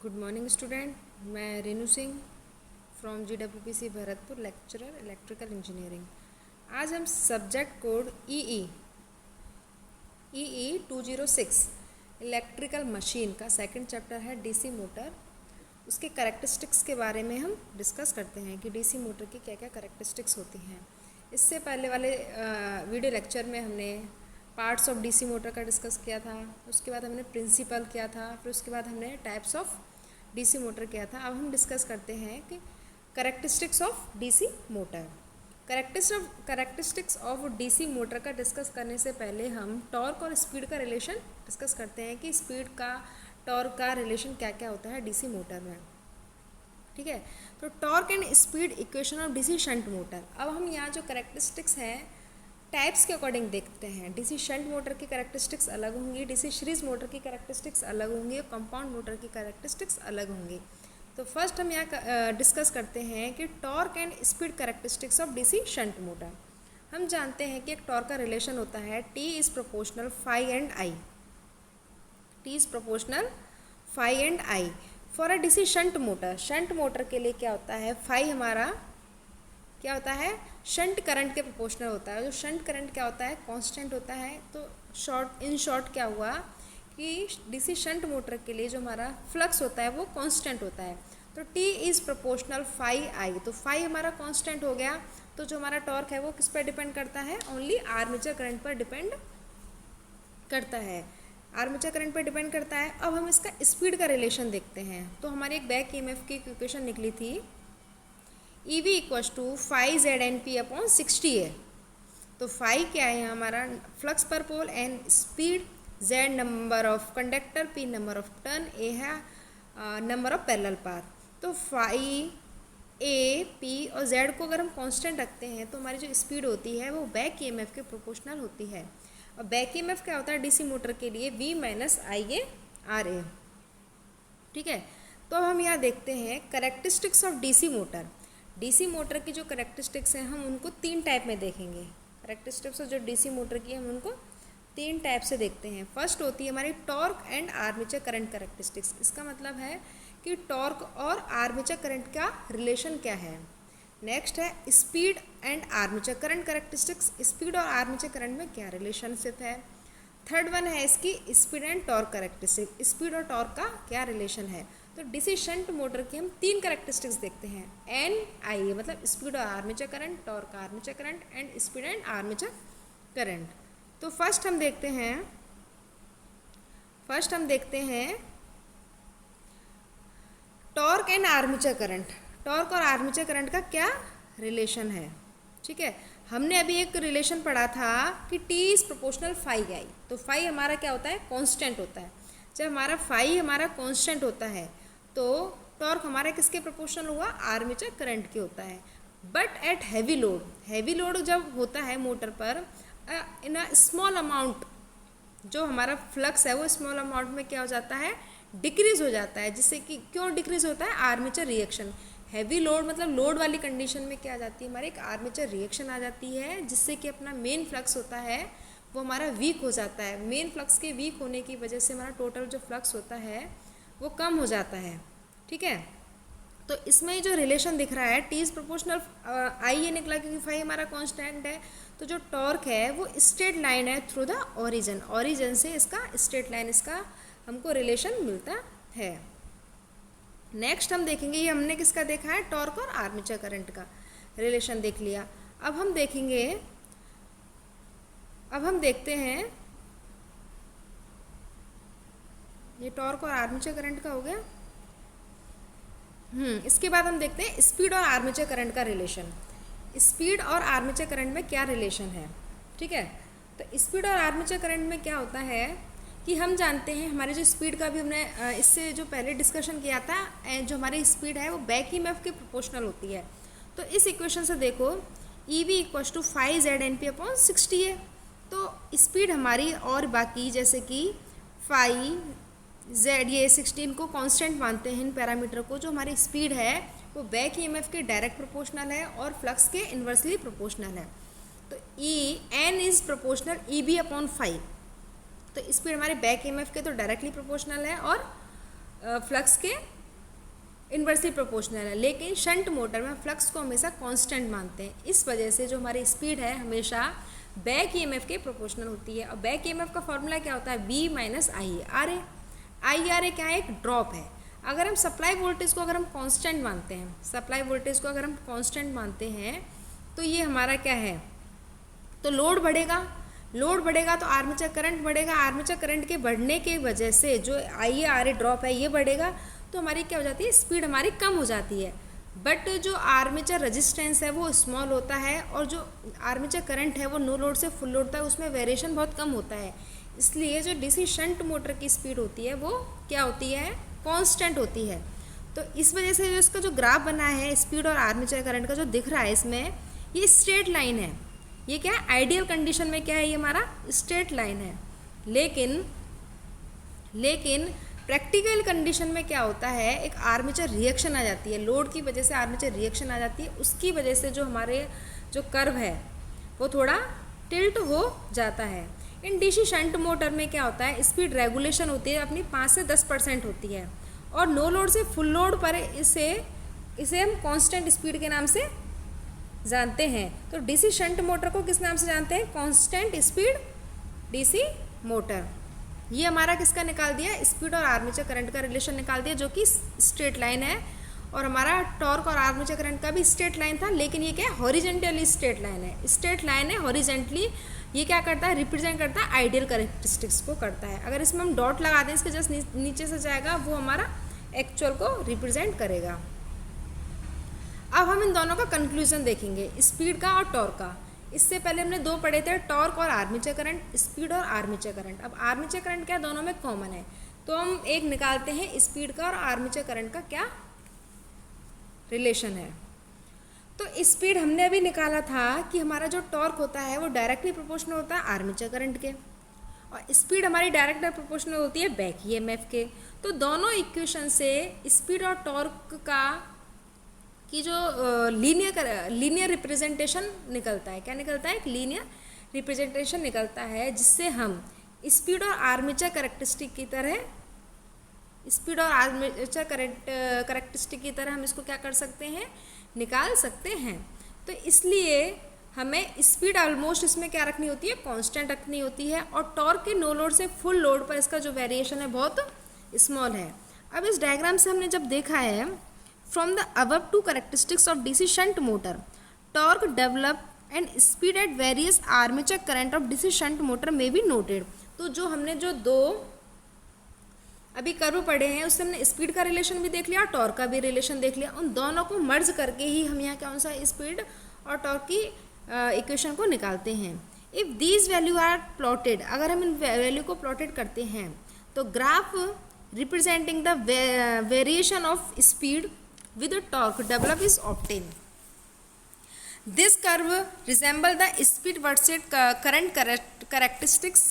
Good morning student. मैं Renu Singh from GWPC Bharatpur, lecturer electrical engineering. आज हम subject code EE 206 electrical machine का second chapter है डीसी मोटर। उसके करेक्टरिस्टिक्स के बारे में हम डिस्कस करते हैं कि डीसी मोटर की क्या क्या करेक्टरिस्टिक्स होती हैं। इससे पहले वाले वीडियो लेक्चर में हमने पार्ट्स ऑफ डीसी मोटर का डिस्कस किया था, उसके बाद हमने प्रिंसिपल किया था, फिर उसके बाद हमने टाइप्स ऑफ डीसी मोटर किया था। अब हम डिस्कस करते हैं कि characteristics of DC motor. Characteristics of DC motor का डिस्कस करने से पहले हम टॉर्क और स्पीड का रिलेशन डिस्कस करते हैं कि स्पीड का टॉर्क का रिलेशन क्या क्या होता है डीसी मोटर में। ठीक है, तो torque and speed equation of DC shunt motor. अब हम यहाँ जो करेक्टरिस्टिक्स हैं टाइप्स के अकॉर्डिंग देखते हैं। डीसी शंट मोटर की करेक्टरिस्टिक्स अलग होंगी, डीसी सीरीज मोटर की करेक्टरिस्टिक्स अलग होंगी और कंपाउंड मोटर की करेक्टरिस्टिक्स अलग होंगी। तो फर्स्ट हम यहाँ डिस्कस करते हैं कि torque and speed characteristics of DC shunt motor. हम जानते हैं कि एक टॉर्क का रिलेशन होता है T is proportional phi and I. T is proportional phi and I for a DC shunt motor. Shunt motor के लिए क्या होता है, फाई हमारा क्या होता है, शंट करंट के प्रोपोर्शनल होता है। जो शंट करंट क्या होता है, कांस्टेंट होता है। तो शॉर्ट क्या हुआ कि डीसी शंट मोटर के लिए जो हमारा फ्लक्स होता है वो कांस्टेंट होता है। तो T इज़ प्रोपोर्शनल फाई आई, तो फाई हमारा कांस्टेंट हो गया। तो जो हमारा टॉर्क है वो किस पर डिपेंड करता है, ओनली आर्मेचर करंट पर डिपेंड करता है, आर्मेचर करंट पर डिपेंड करता है। अब हम इसका स्पीड का रिलेशन देखते हैं। तो हमारी एक बैक EMF की इक्वेशन निकली थी, EV equals to phi ZNP upon 60 है। तो फाई क्या है हमारा, फ्लक्स पर pole, N speed, Z number of conductor, P number of turn, A है नंबर ऑफ पैरेलल पाथ। तो फाई A, P और Z को अगर हम कांस्टेंट रखते हैं तो हमारी जो स्पीड होती है वो बैक EMF के प्रोपोर्शनल होती है। और बैक EMF क्या होता है डीसी मोटर के लिए, V माइनस IA/RA। ठीक है, तो अब हम यहाँ देखते हैं characteristics of DC motor. DC motor की जो करेक्टरिस्टिक्स हैं हम उनको तीन टाइप में देखेंगे। करेक्टरिस्टिक्स जो डीसी मोटर की हम उनको तीन टाइप से देखते हैं। फर्स्ट होती है हमारी torque and armature current characteristics. इसका मतलब है कि टॉर्क और आर्मेचर करंट का रिलेशन क्या है। नेक्स्ट है speed and armature current characteristics. Speed और आर्मेचर करंट में क्या रिलेशनशिप है। थर्ड वन है इसकी speed and torque characteristic, speed और टॉर्क का क्या रिलेशन है। तो डीसी शंट मोटर की हम तीन करेक्टरिस्टिक्स देखते हैं, NI मतलब स्पीड और armature current, torque armature current and speed and armature current. तो फर्स्ट हम देखते हैं torque and armature current. Torque और आर्मेचर करंट का क्या रिलेशन है। ठीक है, हमने अभी एक रिलेशन पढ़ा था कि T इज़ प्रोपोर्शनल फाई आई। तो फाई हमारा क्या होता है, कांस्टेंट होता है। जब हमारा फाई हमारा कांस्टेंट होता है तो टॉर्क हमारा किसके प्रोपोर्शनल हुआ, आर्मेचर करंट के होता है। बट एट हैवी लोड जब होता है मोटर पर इन अ स्मॉल अमाउंट, जो हमारा फ्लक्स है वो स्मॉल अमाउंट में क्या हो जाता है, डिक्रीज हो जाता है। जिससे कि क्यों डिक्रीज होता है, आर्मेचर रिएक्शन। हैवी लोड मतलब लोड वाली कंडीशन में क्या आ जाती है हमारे, एक आर्मेचर रिएक्शन आ जाती है जिससे कि अपना मेन फ्लक्स होता है वो हमारा वीक हो जाता है। मेन फ्लक्स के वीक होने की वजह से हमारा टोटल जो फ्लक्स होता है वो कम हो जाता है। ठीक है, तो इसमें जो रिलेशन दिख रहा है T इज़ प्रोपोर्शनल आई ये निकला क्योंकि फाई हमारा कांस्टेंट है। तो जो टॉर्क है वो स्ट्रेट लाइन है थ्रू द ओरिजिन से इसका स्ट्रेट लाइन, इसका हमको रिलेशन मिलता है। नेक्स्ट हम देखेंगे, ये हमने किसका देखा है, टॉर्क और आर्मेचर करंट का रिलेशन देख लिया। अब हम देखते हैं ये टॉर्क और आर्मेचर करंट का हो गया। इसके बाद हम देखते हैं स्पीड और आर्मेचर करंट का रिलेशन। स्पीड और आर्मेचर करंट में क्या रिलेशन है। ठीक है, तो स्पीड और आर्मेचर करंट में क्या होता है कि हम जानते हैं हमारी जो स्पीड का भी हमने इससे जो पहले डिस्कशन किया था, जो हमारी स्पीड है वो बैक EMF के प्रोपोर्शनल होती है। तो इस इक्वेशन से देखो EV equals to phi ZNP upon 60 है। तो स्पीड हमारी और बाकी जैसे कि फाई Z ये 16 को कांस्टेंट मानते हैं इन पैरामीटर को। जो हमारी स्पीड है वो बैक EMF के डायरेक्ट प्रोपोर्शनल है और फ्लक्स के इन्वर्सली प्रोपोर्शनल है। तो N is proportional EB upon phi. तो स्पीड हमारे बैक EMF के तो डायरेक्टली प्रोपोर्शनल है और फ्लक्स के इन्वर्सली प्रोपोर्शनल है, लेकिन शंट मोटर में फ्लक्स को हमेशा कांस्टेंट मानते हैं। इस वजह से जो हमारी स्पीड है हमेशा बैक ईएमएफ के प्रोपोर्शनल होती है। और बैक ईएमएफ का फॉर्मूला क्या होता है, B minus I R A. I R A क्या है, एक ड्रॉप है। अगर हम सप्लाई वोल्टेज को अगर हम कांस्टेंट मानते हैं, सप्लाई वोल्टेज को अगर हम कांस्टेंट मानते हैं तो ये हमारा क्या है, तो लोड बढ़ेगा, लोड बढ़ेगा तो आर्मेचर करंट बढ़ेगा। आर्मेचर करंट के बढ़ने के वजह से जो आई आर ए ड्रॉप है ये बढ़ेगा, तो हमारी क्या हो जाती है, स्पीड हमारी कम हो जाती है। बट जो आर्मेचर रेजिस्टेंस है वो स्मॉल होता है, और जो आर्मेचर करंट है वो नो लोड से फुल लोड तक उसमें वेरिएशन बहुत कम होता है। इसलिए जो डीसी शंट मोटर की स्पीड होती है वो क्या होती है, कांस्टेंट होती है। तो इस वजह से जो इसका जो ग्राफ बना है स्पीड और आर्मेचर करंट का जो दिख रहा है इसमें, ये स्ट्रेट लाइन है। ये क्या है, आइडियल कंडीशन में क्या है, ये हमारा स्ट्रेट लाइन है। लेकिन प्रैक्टिकल कंडीशन में क्या होता है, एक आर्मेचर रिएक्शन आ जाती है, लोड की वजह से आर्मेचर रिएक्शन आ जाती है। उसकी वजह से जो हमारे जो कर्व है वो थोड़ा टिल्ट हो जाता है। इन डीसी शंट मोटर में क्या होता है, स्पीड रेगुलेशन होती है अपनी 5 से 10% होती है, और नो लोड से फुल लोड पर इसे हम कांस्टेंट स्पीड के नाम से जानते हैं। तो डीसी शंट मोटर को किस नाम से जानते हैं, कांस्टेंट स्पीड डीसी मोटर। ये हमारा किसका निकाल दिया, स्पीड और आर्मेचर करंट का रिलेशन निकाल दिया, जो कि स्ट्रेट लाइन है। और हमारा टॉर्क और आर्मेचर करंट का भी स्ट्रेट लाइन था, लेकिन ये क्या है, हॉरिजेंटली स्ट्रेट लाइन है। स्ट्रेट लाइन है हॉरिजेंटली, ये क्या करता है, रिप्रेजेंट करता है आइडियल कैरेक्टरिस्टिक्स को करता है। अगर इसमें हम डॉट लगा दें इसके जस्ट नीचे से जाएगा, वो हमारा एक्चुअल को रिप्रेजेंट करेगा। अब हम इन दोनों का कंक्लूजन देखेंगे, स्पीड का और टॉर्क का। इससे पहले हमने दो पढ़े थे, टॉर्क और आर्मेचर करंट, स्पीड और आर्मेचर करंट। अब आर्मेचर करंट क्या, दोनों में कॉमन है, तो हम एक निकालते हैं स्पीड का और आर्मेचर करंट का क्या रिलेशन है। तो स्पीड हमने अभी निकाला था कि हमारा जो टॉर्क होता है वो डायरेक्टली प्रोपोर्शनल होता है आर्मेचर करंट के, और स्पीड हमारी डायरेक्टली प्रोपोर्शनल होती है बैक ईएमएफ के। तो दोनों इक्वेशन से स्पीड और टॉर्क का की जो लीनियर रिप्रेजेंटेशन निकलता है, क्या निकलता है, एक लीनियर रिप्रेजेंटेशन निकलता है, जिससे हम स्पीड और आर्मेचर कैरेक्टरिस्टिक की तरह, स्पीड और आर्मेचर कैरेक्टरिस्टिक की तरह हम इसको क्या कर सकते हैं, निकाल सकते हैं। तो इसलिए हमें स्पीड ऑलमोस्ट इसमें क्या रखनी होती है, कांस्टेंट रखनी होती है, और टॉर्क के नो लोड से फुल लोड पर इसका जो वेरिएशन है बहुत स्मॉल है। अब इस डायग्राम से हमने जब देखा है, from the above to characteristics of DC shunt motor, torque develop and speed at various armature current of DC shunt motor में बी नोटेड। तो जो हमने जो दो अभी कर्व पढ़े हैं उससे हमने स्पीड का रिलेशन भी देख लिया और टॉर्क का भी रिलेशन देख लिया। उन दोनों को मर्ज करके ही हम यहाँ कौन सा स्पीड और टॉर्क की इक्वेशन को निकालते हैं। If these value are plotted, अगर हम इन वैल्यू को प्लॉटेड करते हैं तो graph representing the variation of speed with a torque develop is obtained. This curve resemble the speed versus current characteristics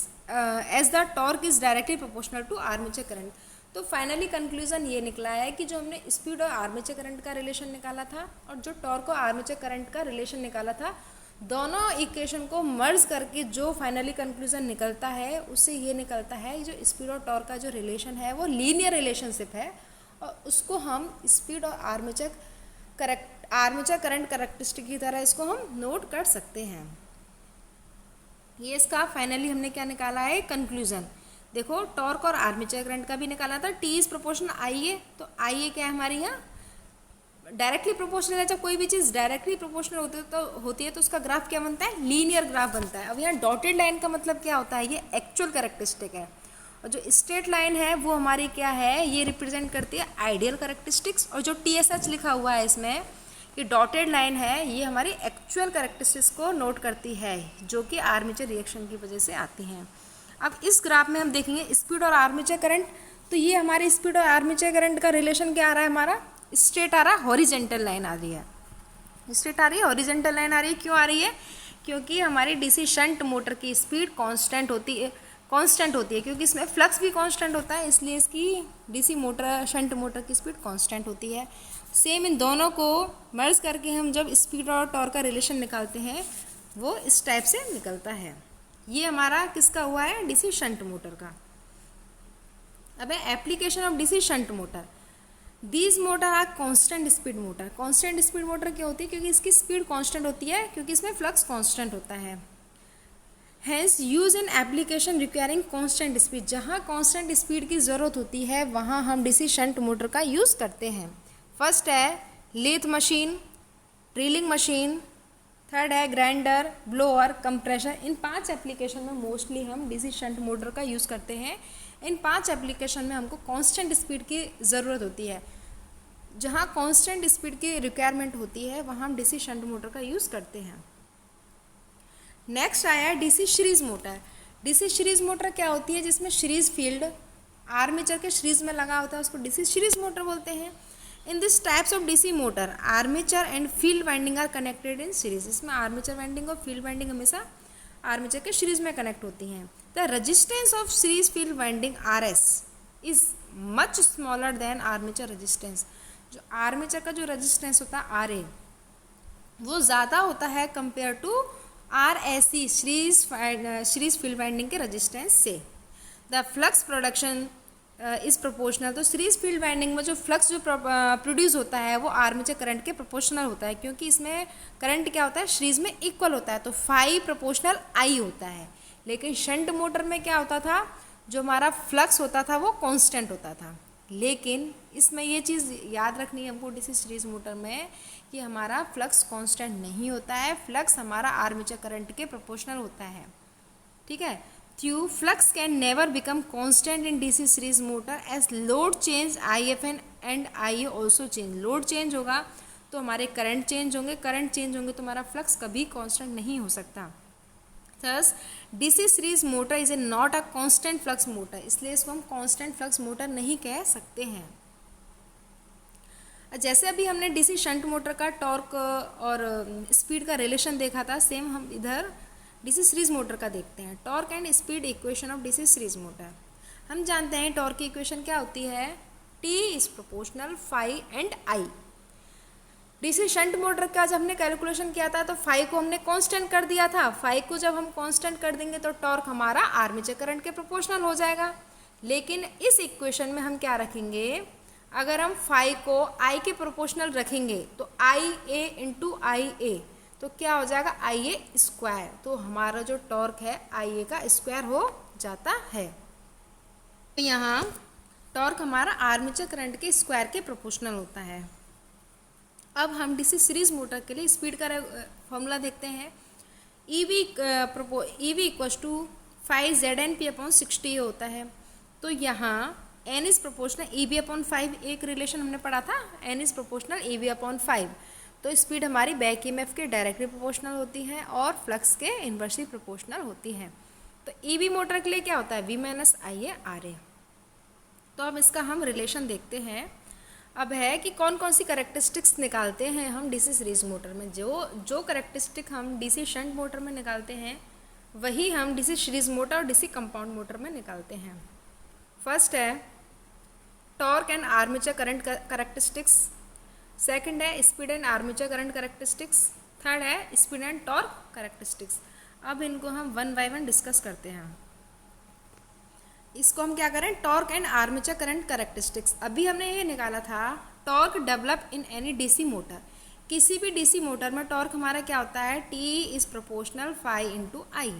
as the torque is directly proportional to armature current. तो finally conclusion ये निकला है कि जो हमने speed और armature current का relation निकाला था और जो टॉर्क और आर्मेचर करंट का रिलेशन निकाला था, दोनों इक्वेशन को मर्ज करके जो फाइनली कंक्लूजन निकलता है उससे ये निकलता है जो स्पीड और टॉर्क का जो रिलेशन है वो लीनियर रिलेशनशिप है, और उसको हम स्पीड और आर्मेचर करंट कैरेक्टरिस्टिक की तरह इसको हम नोट कर सकते हैं। ये इसका फाइनली हमने क्या निकाला है, कंक्लूजन। देखो टॉर्क और आर्मेचर करंट का भी निकाला था, टी इज प्रोपोर्शनल आई ए। तो आई ए क्या है हमारी यहाँ डायरेक्टली प्रोपोर्शनल है। जब कोई भी चीज़ डायरेक्टली प्रोपोर्शनल होती है तो उसका ग्राफ क्या बनता है, लीनियर ग्राफ बनता है। अब यहाँ डॉटेड लाइन का मतलब क्या होता है, ये एक्चुअल कैरेक्टरिस्टिक है, और जो स्ट्रेट लाइन है वो हमारी क्या है, ये रिप्रेजेंट करती है आइडियल कैरेक्टरिस्टिक्स। और जो TSH लिखा हुआ है इसमें, ये डॉटेड लाइन है, ये हमारी एक्चुअल कैरेक्टरिस्टिक्स को नोट करती है, जो कि आर्मेचर रिएक्शन की वजह से आती हैं। अब इस ग्राफ में हम देखेंगे स्पीड और आर्मेचर करंट। तो ये हमारी स्पीड और आर्मेचर करंट का रिलेशन क्या आ रहा है, हमारा स्ट्रेट आ रहा है, हॉरिजेंटल लाइन आ रही है, स्ट्रेट आ रही है, हॉरिजेंटल लाइन आ रही है। क्यों आ रही है, क्योंकि हमारी डीसी शंट मोटर की स्पीड कांस्टेंट होती है, क्योंकि इसमें फ्लक्स भी कांस्टेंट होता है, इसलिए इसकी डीसी मोटर शंट मोटर की स्पीड कांस्टेंट होती है। सेम इन दोनों को मर्ज करके हम जब स्पीड और टॉर्क का रिलेशन निकालते हैं वो इस टाइप से निकलता है। ये हमारा किसका हुआ है, डीसी शंट मोटर का। अब है application of DC shunt motor. These motor are constant speed motor. Constant speed motor क्या होती है? क्योंकि इसकी स्पीड कांस्टेंट होती है, क्योंकि इसमें फ्लक्स कांस्टेंट होता है। Hence use in application requiring constant speed. जहाँ कांस्टेंट स्पीड की ज़रूरत होती है वहाँ हम डीसी शंट मोटर का यूज़ करते हैं। फर्स्ट है lathe machine, drilling machine, third है ग्राइंडर, ब्लोअर, कंप्रेशर। इन 5 एप्लीकेशन में मोस्टली हम डीसी शंट मोटर का यूज़ करते हैं। इन 5 एप्लीकेशन में हमको कांस्टेंट स्पीड की ज़रूरत होती है। जहाँ कांस्टेंट स्पीड की रिक्वायरमेंट होती है वहाँ हम डीसी शंट मोटर का यूज़ करते हैं। नेक्स्ट आया DC series motor. DC series motor क्या होती है? जिसमें सीरीज फील्ड आर्मेचर के सीरीज में लगा होता है, उसको डीसी सीरीज मोटर बोलते हैं। In this types of DC motor armature and field winding are connected in series. इसमें आर्मेचर वाइंडिंग और फील्ड वाइंडिंग हमेशा आर्मेचर के सीरीज में कनेक्ट होती हैं। The resistance of series field winding RS is much smaller than armature resistance. जो armature का जो रेजिस्टेंस होता है RA वो ज़्यादा होता है compare to RSC series field winding के रेजिस्टेंस से। The flux production is proportional. तो सीरीज फील्ड वाइंडिंग में जो फ्लक्स जो प्रोड्यूस होता है वो आर्मेचर करंट के प्रोपोर्शनल होता है, क्योंकि इसमें करंट क्या होता है? सीरीज में इक्वल होता है, तो फाई प्रोपोर्शनल I होता है। लेकिन शंट मोटर में क्या होता था? जो हमारा फ्लक्स होता था वो कांस्टेंट होता था। लेकिन इसमें ये चीज़ याद रखनी है हमको डीसी सीरीज मोटर में कि हमारा फ्लक्स कांस्टेंट नहीं होता है, फ्लक्स हमारा आर्मेचर करंट के प्रोपोर्शनल होता है। ठीक है, तो flux can never become constant in DC series motor as load change IFN and IA also change. Load change होगा तो हमारे करंट चेंज होंगे, करंट चेंज होंगे तो हमारा फ्लक्स कभी कांस्टेंट नहीं हो सकता। Thus DC series motor is a not a constant flux motor, इसलिए इसको हम कांस्टेंट फ्लक्स मोटर नहीं कह सकते हैं। जैसे अभी हमने डीसी शंट मोटर का टॉर्क और स्पीड का रिलेशन देखा था, सेम हम इधर डीसी सीरीज मोटर का देखते हैं। Torque and speed equation of DC series motor. हम जानते हैं टॉर्क की इक्वेशन क्या होती है? T is proportional phi and I। DC shunt motor का जब हमने कैलकुलेशन किया था तो फाई को हमने कांस्टेंट कर दिया था। फाई को जब हम कांस्टेंट कर देंगे तो टॉर्क हमारा आर्मेचर करंट के प्रोपोर्शनल हो जाएगा। लेकिन इस इक्वेशन में हम क्या रखेंगे? अगर हम फाई को I के प्रोपोर्शनल रखेंगे तो IA इंटू IA तो क्या हो जाएगा? IA square. तो हमारा जो टॉर्क है IA का स्क्वायर हो जाता है। तो यहाँ टॉर्क हमारा आर्मेचर करंट के स्क्वायर के प्रोपोर्शनल होता है। अब हम डीसी सीरीज मोटर के लिए स्पीड का फॉर्मूला देखते हैं। EV equals to 5 ZNP upon 60 होता है। तो यहाँ N is proportional EB upon 5, एक रिलेशन हमने पढ़ा था, N is proportional EB upon 5। तो स्पीड हमारी बैक EMF के डायरेक्टली प्रोपोर्शनल होती है और फ्लक्स के इन्वर्सली प्रोपोर्शनल होती है। तो EV मोटर के लिए क्या होता है? V minus IA RA। तो अब इसका हम रिलेशन देखते हैं। अब है कि कौन कौन सी करेक्टरिस्टिक्स निकालते हैं हम डीसी सीरीज मोटर में। जो करेक्टरिस्टिक हम डीसी शंट मोटर में निकालते हैं वही हम डीसी सीरीज मोटर और डीसी कंपाउंड मोटर में निकालते हैं। फर्स्ट है torque and armature current characteristics, second है speed and armature current characteristics, third है स्पीड एंड टॉर्क करेक्टरिस्टिक्स। अब इनको हम 1 बाय 1 डिस्कस करते हैं। इसको हम क्या करें? Torque and armature current characteristics. अभी हमने ये निकाला था torque develop in any DC motor. किसी भी डीसी मोटर में टॉर्क हमारा क्या होता है? T is proportional phi into I।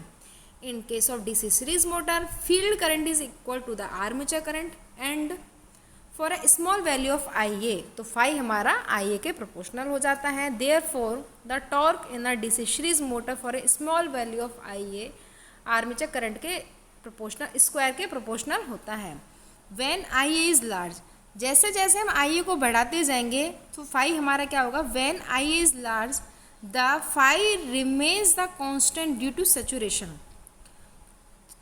In case of DC series motor field current is equal to the armature current and for a small value of IA तो phi हमारा IA के proportional हो जाता है। Therefore the torque in a DC series motor for a small value of IA armature current के proportional square के proportional होता है। व्हेन IA इज लार्ज, जैसे जैसे हम IA को बढ़ाते जाएंगे तो फाई हमारा क्या होगा? When IA is large the phi remains the constant due to saturation.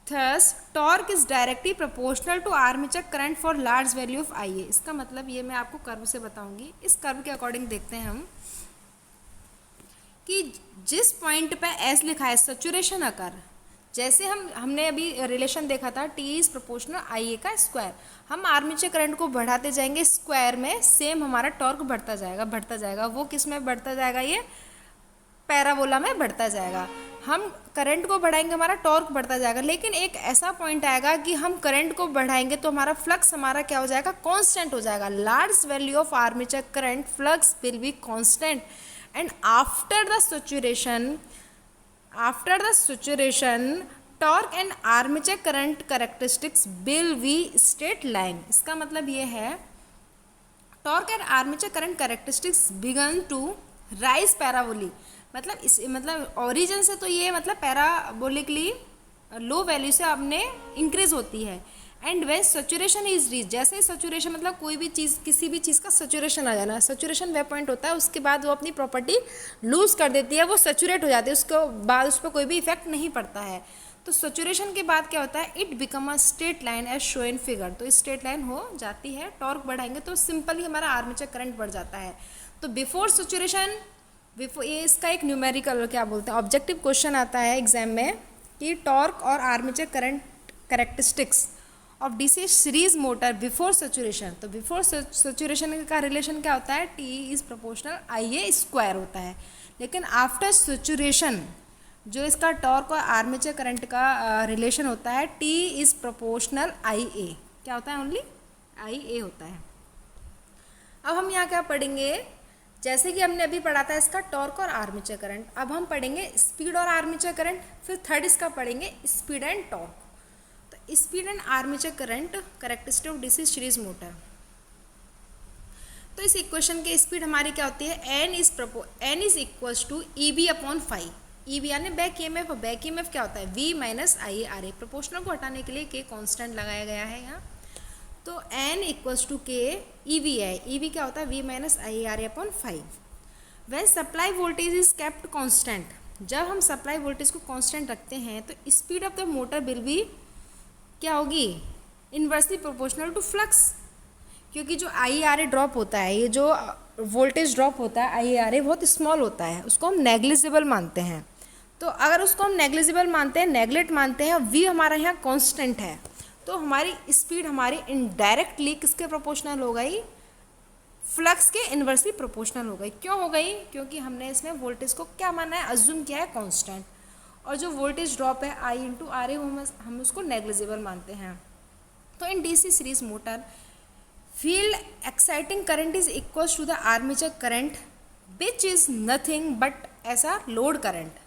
Thus, torque is directly proportional to armature current for large value of IA। इसका मतलब ये मैं आपको कर्व से बताऊंगी। इस कर्व के अकॉर्डिंग देखते हैं हम कि जिस पॉइंट पे S लिखा है सैचुरेशन अकर, जैसे हमने अभी रिलेशन देखा था T इज प्रोपोर्शनल IA का स्क्वायर, हम आर्मेचर करंट को बढ़ाते जाएंगे स्क्वायर में, सेम हमारा टॉर्क बढ़ता जाएगा। वो किस में बढ़ता जाएगा? ये पैराबोला में बढ़ता जाएगा। हम करंट को बढ़ाएंगे, हमारा टॉर्क बढ़ता जाएगा, लेकिन एक ऐसा पॉइंट आएगा कि हम करंट को बढ़ाएंगे तो हमारा फ्लक्स हमारा क्या हो जाएगा, कांस्टेंट हो जाएगा। Large value of armature current flux will be constant and after the saturation torque and armature current characteristics will be straight line. इसका मतलब ये है torque and armature current characteristics begin to rise parabolic, मतलब origin से तो ये मतलब parabolically low value से अपने इंक्रीज होती है। And when saturation is reach, जैसे ही सैचुरेशन मतलब कोई भी चीज़, किसी भी चीज़ का सैचुरेशन आ जाना, सैचुरेशन वे पॉइंट होता है, उसके बाद वो अपनी प्रॉपर्टी लूज कर देती है, वो सैचुरेट हो जाती है, उसके बाद उस पर कोई भी इफेक्ट नहीं पड़ता है। तो सैचुरेशन के बाद क्या होता है, it become a straight line as show in figure, तो स्ट्रेट लाइन हो जाती है। टॉर्क बढ़ाएंगे तो सिंपली हमारा आर्मेचर करंट बढ़ जाता है। तो बिफोर सैचुरेशन, ये इसका एक न्यूमेरिकल क्या बोलते हैं ऑब्जेक्टिव क्वेश्चन आता है एग्जाम में कि टॉर्क और armature current characteristics of DC series motor before saturation. तो बिफोर सैचुरेशन का रिलेशन क्या होता है, T is proportional I A square होता है। लेकिन आफ्टर सैचुरेशन जो इसका टॉर्क और आर्मेचर करंट का रिलेशन होता है, टी इज प्रोपोर्शनल आई ए, क्या होता है, ओनली आई ए होता है। अब हम यहाँ क्या पढ़ेंगे, जैसे कि हमने अभी पढ़ा था इसका टॉर्क और आर्मेचर करंट, अब हम पढ़ेंगे स्पीड और आर्मेचर करंट, फिर थर्ड इसका पढ़ेंगे स्पीड एंड टॉर्क। तो speed and armature current characteristic of DC series motor. तो इस इक्वेशन के स्पीड हमारी क्या होती है, n is equals to E B upon five. E B यानी बैक ईएमएफ, और बैक ईएमएफ क्या होता है, v minus I R A. Proportional को हटाने के लिए k कांस्टेंट लगाया गया है यहाँ। तो n equals to k E V है, ई वी क्या होता है, v minus I R A upon five. When supply voltage is kept constant, जब हम सप्लाई वोल्टेज को कांस्टेंट रखते हैं तो speed of the motor will be क्या होगी, इन्वर्सली प्रोपोर्शनल टू फ्लक्स, क्योंकि जो आई आर ए ड्रॉप होता है, ये जो वोल्टेज ड्रॉप होता है आई आर ए बहुत स्मॉल होता है, उसको हम नेग्लिजिबल मानते हैं। तो अगर उसको हम नेग्लिजिबल मानते हैं, नेग्लेक्ट मानते हैं, वी हमारा यहाँ कांस्टेंट है, तो हमारी स्पीड हमारी इनडायरेक्टली किसके प्रोपोर्शनल हो गई, फ्लक्स के इन्वर्सली प्रोपोर्शनल हो गई। क्यों हो गई, क्योंकि हमने इसमें वोल्टेज को क्या माना है, अज्यूम किया है कांस्टेंट, और जो वोल्टेज ड्रॉप है आई इंटू आर ए हम उसको नेग्लिजिबल मानते हैं। तो in DC series motor field exciting current is equal to the armature current which is nothing but ऐसा load current.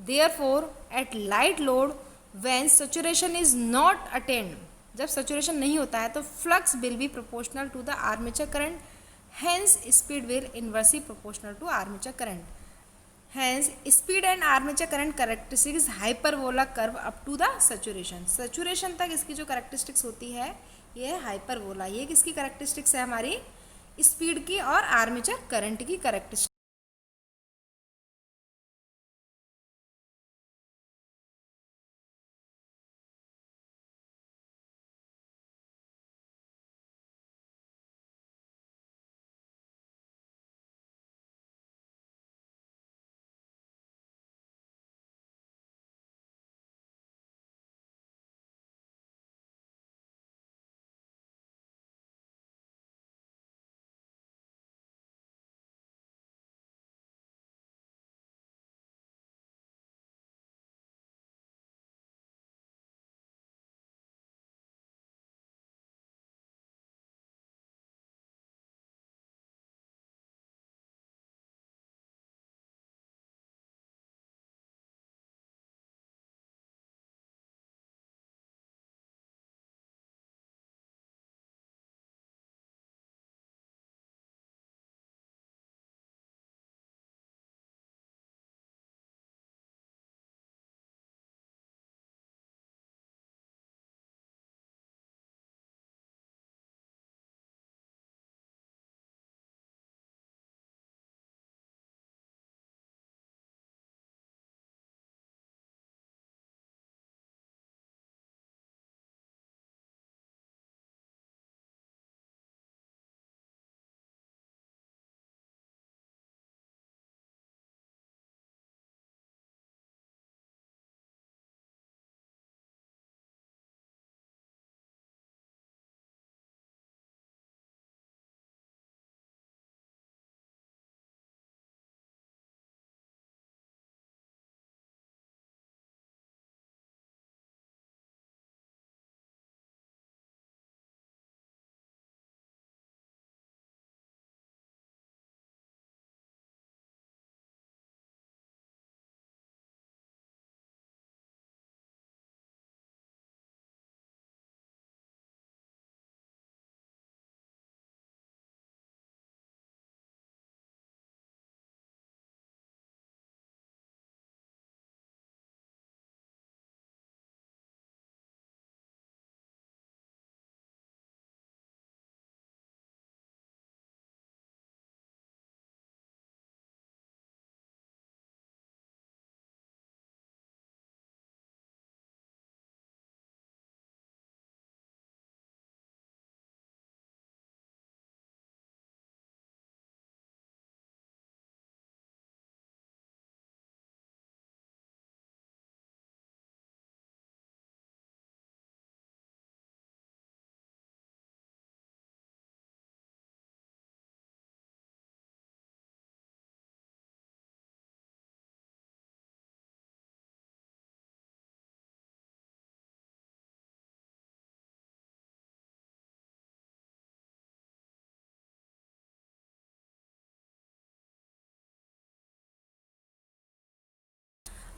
Therefore at light load when saturation is not attained, जब saturation नहीं होता है तो flux will be proportional to the armature current, hence speed will inversely proportional to armature current. Hence speed and armature current characteristics hyperbola curve up to the saturation. Saturation तक इसकी जो characteristics होती है ये है हाइपरबोला। ये किसकी characteristics है, हमारी स्पीड की और आर्मेचर करंट की कैरेक्टरिस्टिक्स।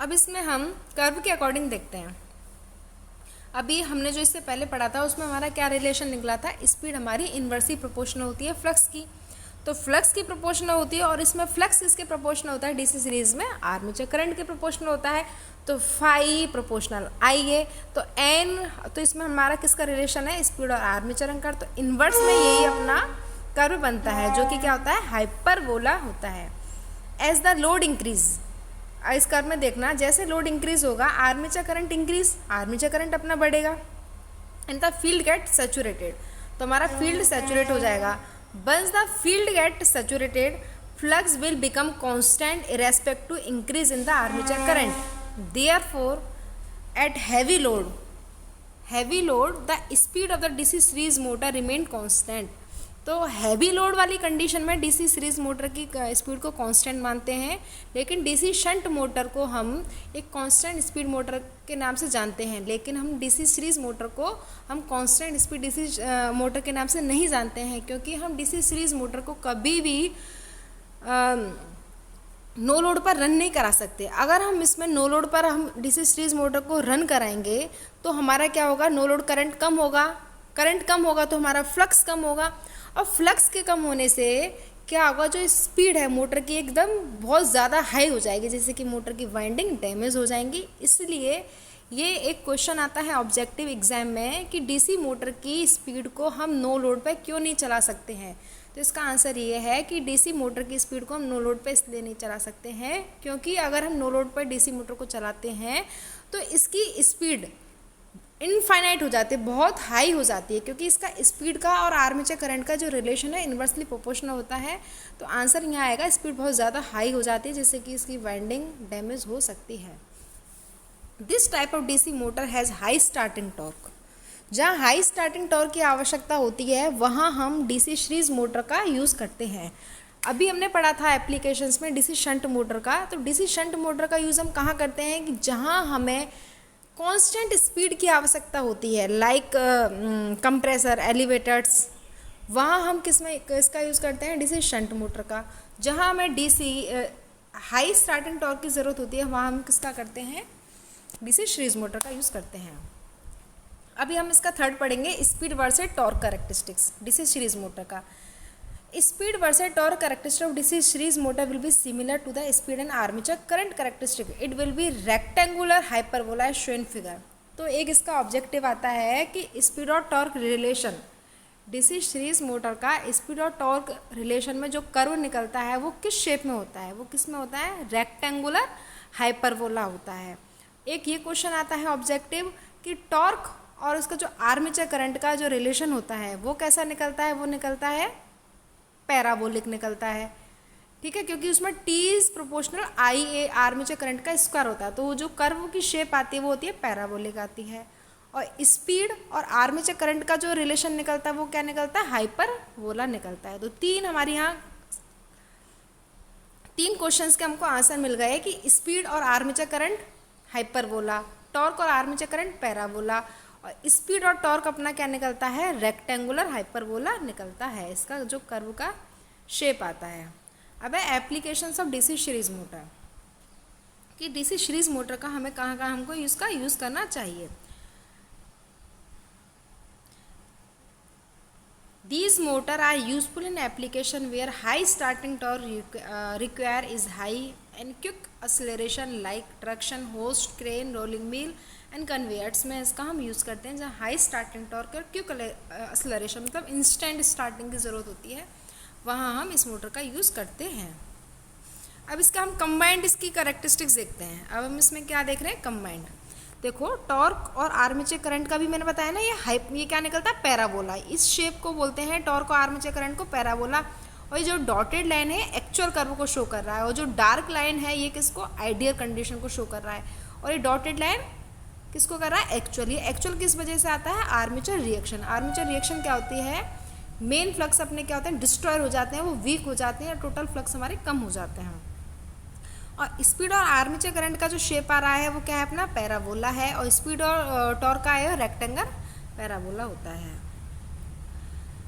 अब इसमें हम कर्व के अकॉर्डिंग देखते हैं। अभी हमने जो इससे पहले पढ़ा था उसमें हमारा क्या रिलेशन निकला था, स्पीड हमारी इन्वर्सली प्रोपोर्शनल होती है फ्लक्स की, तो फ्लक्स की प्रोपोर्शनल होती है और इसमें फ्लक्स किसके प्रोपोर्शनल होता है, डीसी सीरीज में आर्मेचर करंट के प्रोपोर्शनल होता है, तो फाई प्रोपोर्शनल आई है, तो एन, तो इसमें हमारा किसका रिलेशन है, स्पीड और आर्मेचर करंट, तो इन्वर्स में यही अपना कर्व बनता है जो कि क्या होता है, हाइपरबोला होता है। एज द लोड इंक्रीज, इस कर्व में देखना जैसे लोड इंक्रीज होगा armature current increase, armature current अपना बढ़ेगा and the field gate saturated, तो हमारा फील्ड सैचुरेट हो जाएगा। Once the field get saturated, flux will become constant irrespective to increase in the armature current. Therefore, at heavy load, the speed of the DC series motor remain constant. तो heavy load वाली condition में DC series motor की speed को constant मानते हैं, लेकिन DC shunt motor को हम एक कांस्टेंट स्पीड मोटर के नाम से जानते हैं, लेकिन हम डीसी सीरीज मोटर को हम कांस्टेंट स्पीड डीसी मोटर के नाम से नहीं जानते हैं, क्योंकि हम डीसी सीरीज मोटर को कभी भी नो लोड पर रन नहीं करा सकते। अगर हम इसमें नो लोड पर हम डीसी सीरीज मोटर को रन कराएंगे तो हमारा क्या होगा, नो लोड करंट कम होगा, करंट कम होगा तो हमारा फ्लक्स कम होगा, और फ्लक्स के कम होने से क्या होगा, जो स्पीड है मोटर की एकदम बहुत ज़्यादा हाई हो जाएगी, जैसे कि मोटर की वाइंडिंग डैमेज हो जाएंगी। इसलिए ये एक क्वेश्चन आता है ऑब्जेक्टिव एग्जाम में कि डीसी मोटर की स्पीड को हम नो लोड पे क्यों नहीं चला सकते हैं, तो इसका आंसर ये है कि डीसी मोटर की स्पीड को हम नो लोड पे इसलिए नहीं चला सकते हैं क्योंकि अगर हम नो लोड पर डीसी मोटर को चलाते हैं तो इसकी स्पीड इनफाइनाइट हो जाती है, बहुत हाई हो जाती है, क्योंकि इसका स्पीड का और आर्मेचर करंट का जो रिलेशन है इन्वर्सली प्रोपोर्शनल होता है। तो आंसर यहाँ आएगा, स्पीड बहुत ज़्यादा हाई हो जाती है जिससे कि इसकी वाइंडिंग डैमेज हो सकती है। This type of DC motor has high starting torque, जहाँ हाई स्टार्टिंग टॉर्क की आवश्यकता होती है वहाँ हम डीसी सीरीज मोटर का यूज़ करते हैं। अभी हमने पढ़ा था एप्लीकेशंस में डीसी शंट मोटर का, तो डीसी शंट मोटर का यूज़ हम कहाँ करते हैं कि जहाँ हमें कांस्टेंट स्पीड की आवश्यकता होती है, लाइक कंप्रेसर, एलिवेटर्स, वहाँ हम इसका यूज़ करते हैं डीसी शंट मोटर का। जहाँ हमें डीसी हाई स्टार्टिंग टॉर्क की ज़रूरत होती है वहाँ हम किसका करते हैं, डीसी सीरीज मोटर का यूज़ करते हैं। अभी हम इसका थर्ड पढ़ेंगे, speed versus torque characteristics DC series motor का। Speed versus torque characteristic of DC series motor will be similar to the speed and armature current characteristic. It will be rectangular hyperbola as shown figure. तो एक इसका objective आता है कि speed और torque relation, DC series motor का speed और torque relation में जो कर्व निकलता है वो किस शेप में होता है, वो किस में होता है, रेक्टेंगुलर हाइपरबोला होता है। एक ये क्वेश्चन आता है ऑब्जेक्टिव कि टॉर्क और उसका जो आर्मेचर करंट का जो रिलेशन होता है वो कैसा निकलता है, वो निकलता है पैराबोलिक निकलता है, ठीक है, क्योंकि उसमें T is proportional I A armature current का स्क्वायर होता है, तो वो जो कर्व की शेप आती है वो होती है पैराबोलिक आती है। और स्पीड और आर्मेचर करंट का जो रिलेशन निकलता है वो क्या निकलता है, हाइपरबोला निकलता है। तो तीन हमारे यहाँ तीन क्वेश्चंस के हमको आंसर मिल गए कि स्पीड और आर्मेचर करंट हाइपरबोला, टॉर्क और आर्मेचर करंट पैराबोला, और स्पीड और टॉर्क अपना क्या निकलता है, रेक्टेंगुलर हाइपरबोला निकलता है, इसका जो कर्व का शेप आता है। अब है applications of DC series motor, कि डीसी सीरीज मोटर का हमें कहाँ कहाँ हमको इसका यूज़ करना चाहिए। These motor are useful in application where high starting torque require is high and quick acceleration like traction hose, crane, rolling mill and conveyors में इसका हम यूज़ करते हैं, जहाँ हाई स्टार्टिंग टॉर्क और क्विक एक्सेलरेशन मतलब इंस्टेंट स्टार्टिंग की ज़रूरत होती है, वहाँ हम इस मोटर का यूज़ करते हैं। अब इसका हम कंबाइंड इसकी कैरेक्टरिस्टिक्स देखते हैं। अब हम इसमें क्या देख रहे हैं, कंबाइंड। देखो टॉर्क और आर्मेचर करंट का भी मैंने बताया ना, ये क्या निकलता है, पैराबोला। इस शेप को बोलते हैं टॉर्क और आर्मेचर करंट को पैराबोला। और ये जो डॉटेड लाइन है एक्चुअल कर्व को शो कर रहा है, और जो डार्क लाइन है ये किसको, आइडियल कंडीशन को शो कर रहा है। और ये डॉटेड लाइन किसको कर रहा है, एक्चुअल। ये एक्चुअल किस वजह से आता है, आर्मेचर रिएक्शन। आर्मेचर रिएक्शन क्या होती है, मेन फ्लक्स अपने क्या होते हैं, डिस्ट्रॉय हो जाते हैं, वो वीक हो जाते हैं, टोटल फ्लक्स हमारे कम हो जाते हैं। और स्पीड और आर्मेचर करंट का जो शेप आ रहा है वो क्या है, अपना पैराबोला है। और स्पीड और टॉर्क का है रेक्टेंगल पैराबोला होता है।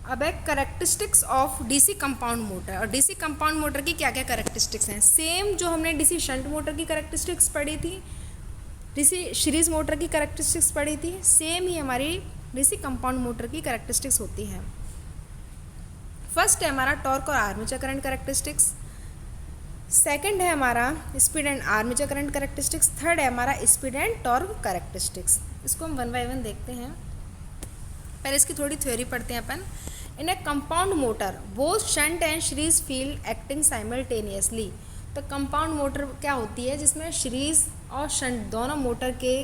अब एक characteristics of DC compound motor, और डीसी कंपाउंड मोटर की क्या क्या करेक्टरिस्टिक्स हैं। सेम जो हमने डीसी शंट मोटर की करेक्टरिस्टिक्स पढ़ी थी, डीसी सीरीज मोटर की करेक्टरिस्टिक्स पढ़ी थी, सेम ही हमारी डीसी कंपाउंड मोटर की करेक्टरिस्टिक्स होती हैं। फर्स्ट है हमारा टॉर्क और आर्मेचर करंट करेक्टरिस्टिक्स, सेकंड है हमारा speed and armature current characteristics, third है हमारा स्पीड एंड टॉर्क करेक्टरिस्टिक्स। इसको हम वन बाय वन देखते हैं। पहले इसकी थोड़ी थ्योरी पढ़ते हैं अपन। In a compound motor both shunt and series field acting simultaneously. तो कंपाउंड मोटर क्या होती है जिसमें सीरीज और शंट दोनों मोटर के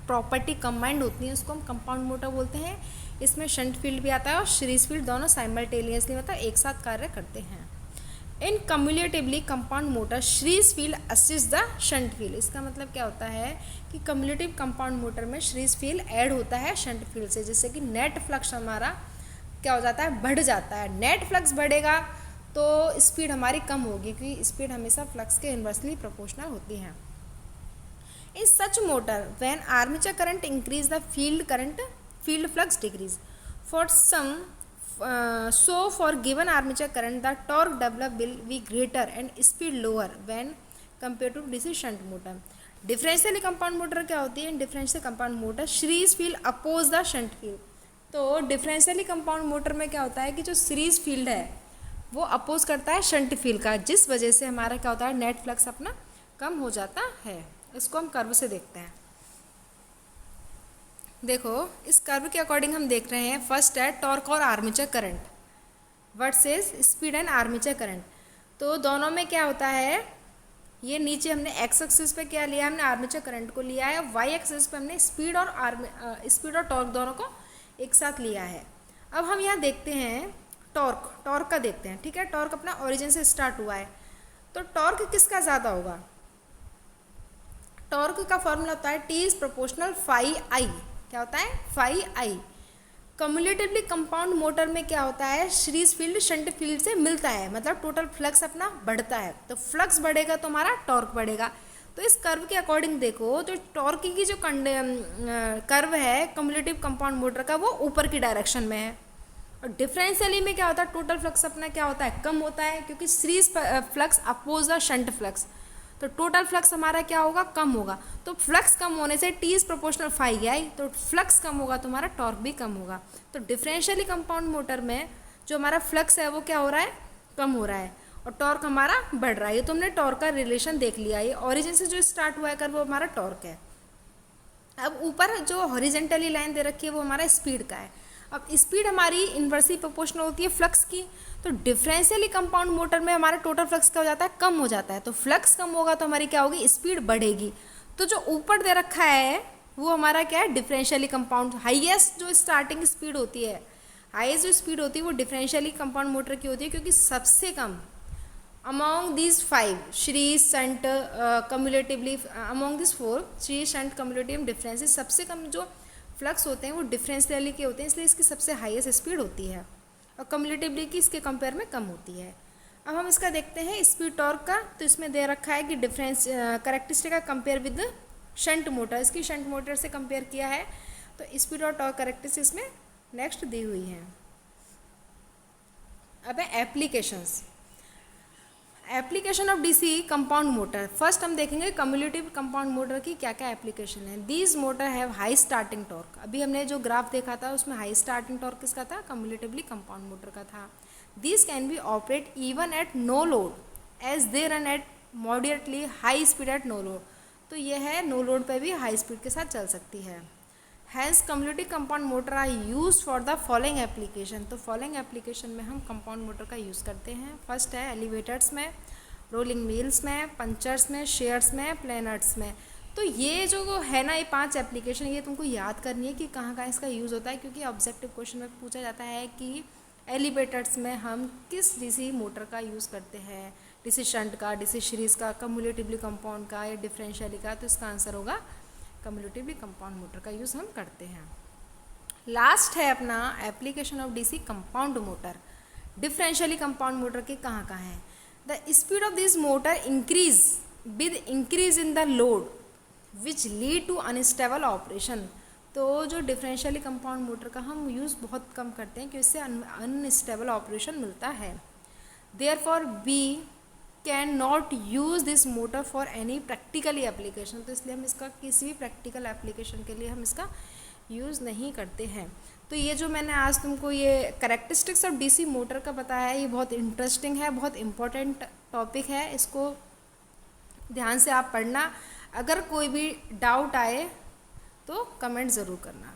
प्रॉपर्टी कंबाइंड होती है, उसको हम कंपाउंड मोटर बोलते हैं। इसमें शंट फील्ड भी आता है और सीरीज फील्ड, दोनों साइमल्टेनियसली मतलब एक साथ कार्य करते हैं। In cumulatively compound motor series field assist the shunt field. इसका मतलब क्या होता है कि कम्युलेटिव कंपाउंड मोटर में सीरीज फील्ड ऐड होता है शंट फील्ड से, जिससे कि नेट फ्लक्स हमारा क्या हो जाता है, बढ़ जाता है। नेट फ्लक्स बढ़ेगा तो स्पीड हमारी कम होगी, क्योंकि स्पीड हमेशा फ्लक्स के इन्वर्सली प्रोपोर्शनल होती है। In such motor when armature current increase the field flux decrease for some so for given armature current the torque developed will be greater and speed lower when compared to DC shunt motor. Differentially compound motor क्या होती है, differential compound motor series field oppose the shunt field. तो differentially compound motor में क्या होता है कि जो सीरीज फील्ड है वो अपोज करता है शंट फील्ड का, जिस वजह से हमारा क्या होता है, नेट फ्लक्स अपना कम हो जाता है। इसको हम कर्व से देखते हैं। देखो इस कर्व के अकॉर्डिंग हम देख रहे हैं। फर्स्ट है टॉर्क और armature current versus speed and armature current. तो दोनों में क्या होता है, ये नीचे हमने एक्स एक्सिस पे क्या लिया, हमने आर्मेचर करंट को लिया है, वाई एक्सिस पे हमने स्पीड और टॉर्क दोनों को एक साथ लिया है। अब हम यहाँ देखते हैं टॉर्क का देखते हैं। ठीक है, टॉर्क अपना ओरिजिन से स्टार्ट हुआ है, तो टॉर्क किसका ज़्यादा होगा। टॉर्क का फॉर्मूला होता है टी इज प्रोपोर्शनल फाई आई। क्या होता है, फाई आई। कम्युलेटिवली कंपाउंड मोटर में क्या होता है, सीरीज फील्ड शंट फील्ड से मिलता है, मतलब टोटल फ्लक्स अपना बढ़ता है। तो फ्लक्स बढ़ेगा तो हमारा टॉर्क बढ़ेगा। तो इस कर्व के अकॉर्डिंग देखो, तो टॉर्क की जो कर्व है कम्युलेटिव कंपाउंड मोटर का, वो ऊपर की डायरेक्शन में है। और डिफरेंशियली में क्या होता है, टोटल फ्लक्स अपना क्या होता है, कम होता है, क्योंकि series flux oppose the shunt flux. तो टोटल फ्लक्स हमारा क्या होगा, कम होगा। तो फ्लक्स कम होने से टी इज प्रोपोर्शनल फाई आई, तो फ्लक्स कम होगा तो हमारा टॉर्क भी कम होगा। तो डिफरेंशियली कंपाउंड मोटर में जो हमारा फ्लक्स है वो क्या हो रहा है, कम हो रहा है, और टॉर्क हमारा बढ़ रहा है। ये तो हमने टॉर्क का रिलेशन देख लिया। ये ओरिजिन से जो स्टार्ट हुआ है कर वो हमारा टॉर्क है। अब ऊपर जो हॉरिजेंटली लाइन दे रखी है वो हमारा स्पीड का है। अब स्पीड हमारी इन्वर्सली प्रोपोर्शनल होती है फ्लक्स की। तो डिफरेंशियली कंपाउंड मोटर में हमारा टोटल फ्लक्स क्या हो जाता है, कम हो जाता है। तो फ्लक्स कम होगा तो हमारी क्या होगी, स्पीड बढ़ेगी। तो जो ऊपर दे रखा है वो हमारा क्या है, डिफरेंशियली कंपाउंड। हाईएस्ट जो स्टार्टिंग स्पीड होती है, हाईएस्ट जो स्पीड होती है वो डिफरेंशियली कंपाउंड मोटर की होती है, क्योंकि सबसे कम among this 5 series shunt cumulatively, among this 4 series shunt cumulative differences, सबसे कम जो फ्लक्स होते हैं वो डिफरेंशियली के होते हैं, इसलिए इसकी सबसे हाईएस्ट स्पीड होती है, और कम्युलेटिवली की इसके कंपेयर में कम होती है। अब हम इसका देखते हैं स्पीड टॉर्क का। तो इसमें दे रखा है कि डिफरेंस करेक्टरिस्टिक का कंपेयर विद शंट मोटर, इसकी शंट मोटर से कंपेयर किया है। तो स्पीड और टॉर्क करेक्टरिस्टिक इसमें नेक्स्ट दी हुई हैं। अब है applications. Application of DC compound motor. First हम देखेंगे कम्युलेटिव कंपाउंड मोटर की क्या क्या एप्लीकेशन है। These motor have high starting torque. अभी हमने जो ग्राफ देखा था उसमें हाई स्टार्टिंग टॉर्क किसका था, कम्युलेटिवली कंपाउंड मोटर का था। These can be operate even at no load as they run at moderately high speed at no load. तो यह है नो लोड पर भी हाई स्पीड के साथ चल सकती है। Has cumulative compound motor are use for the following application. तो फॉलोइंग एप्लीकेशन में हम कंपाउंड मोटर का यूज़ करते हैं। फर्स्ट है एलिवेटर्स में, रोलिंग व्हील्स में, पंचर्स में, शेयर्स में, प्लेनर्स में। तो ये जो है ना, ये 5 एप्लीकेशन, ये तुमको याद करनी है कि कहाँ कहाँ इसका यूज़ होता है, क्योंकि ऑब्जेक्टिव क्वेश्चन में पूछा जाता है कि एलिवेटर्स में हम किस डीसी मोटर का यूज़ करते हैं, डीसी शंट का, डीसी सीरीज़ का, कम्युलेटिवली कंपाउंड का या डिफरेंशियली का। तो इसका आंसर होगा कम्युलेटिवली कंपाउंड मोटर का यूज़ हम करते हैं। लास्ट है अपना application of DC compound motor. Differentially compound motor के कहाँ कहाँ हैं। The speed of this motor increase with increase in the load which lead to unstable operation. तो जो डिफरेंशियली कंपाउंड मोटर का हम यूज़ बहुत कम करते हैं, क्योंकि इससे अनस्टेबल ऑपरेशन मिलता है। Therefore we can not use this motor for any practically application, तो इसलिए हम इसका किसी भी प्रैक्टिकल एप्लीकेशन के लिए हम इसका यूज़ नहीं करते हैं। तो ये जो मैंने आज तुमको ये कैरेक्टरिस्टिक्स ऑफ डीसी मोटर का बताया है, ये बहुत इंटरेस्टिंग है, बहुत इम्पोर्टेंट टॉपिक है, इसको ध्यान से आप पढ़ना। अगर कोई भी डाउट आए तो कमेंट ज़रूर करना।